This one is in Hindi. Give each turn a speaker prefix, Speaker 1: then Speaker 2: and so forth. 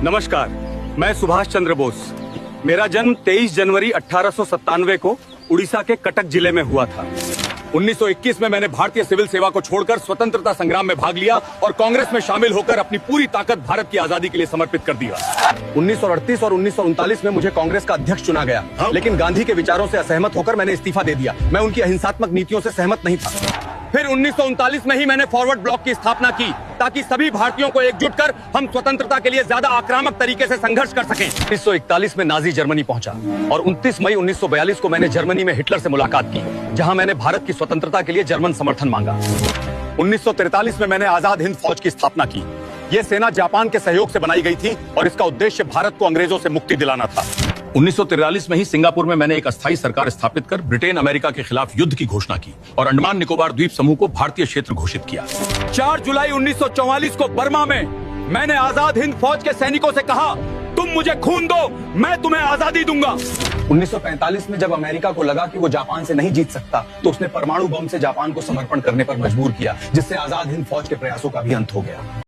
Speaker 1: नमस्कार, मैं सुभाष चंद्र बोस। मेरा जन्म 23 जनवरी 1897 को उड़ीसा के कटक जिले में हुआ था। 1921 में मैंने भारतीय सिविल सेवा को छोड़कर स्वतंत्रता संग्राम में भाग लिया और कांग्रेस में शामिल होकर अपनी पूरी ताकत भारत की आजादी के लिए समर्पित कर दिया। 1938 और 1939 में मुझे कांग्रेस का अध्यक्ष चुना गया, लेकिन गांधी के विचारों से असहमत होकर मैंने इस्तीफा दे दिया। मैं उनकी अहिंसात्मक नीतियों से सहमत नहीं था। फिर 1939 में ही मैंने फॉरवर्ड ब्लॉक की स्थापना की ताकि सभी भारतीयों को एकजुट कर हम स्वतंत्रता के लिए ज्यादा आक्रामक तरीके से संघर्ष कर सकें। 1941 में नाजी जर्मनी पहुंचा और 29 मई 1942 को मैंने जर्मनी में हिटलर से मुलाकात की, जहां मैंने भारत की स्वतंत्रता के लिए जर्मन समर्थन मांगा। 1943 में मैंने आजाद हिंद फौज की स्थापना की। ये सेना जापान के सहयोग से बनाई गई थी और इसका उद्देश्य भारत को अंग्रेजों से मुक्ति दिलाना था। 1943 में ही सिंगापुर में मैंने एक अस्थायी सरकार स्थापित कर ब्रिटेन अमेरिका के खिलाफ युद्ध की घोषणा की और अंडमान निकोबार द्वीप समूह को भारतीय क्षेत्र घोषित किया। 4 जुलाई 1944 को बर्मा में मैंने आजाद हिंद फौज के सैनिकों से कहा, तुम मुझे खून दो, मैं तुम्हें आजादी दूंगा। 1945 में जब अमेरिका को लगा कि वो जापान से नहीं जीत सकता, तो उसने परमाणु बम से जापान को समर्पण करने पर मजबूर किया, जिससे आजाद हिंद फौज के प्रयासों का भी अंत हो गया।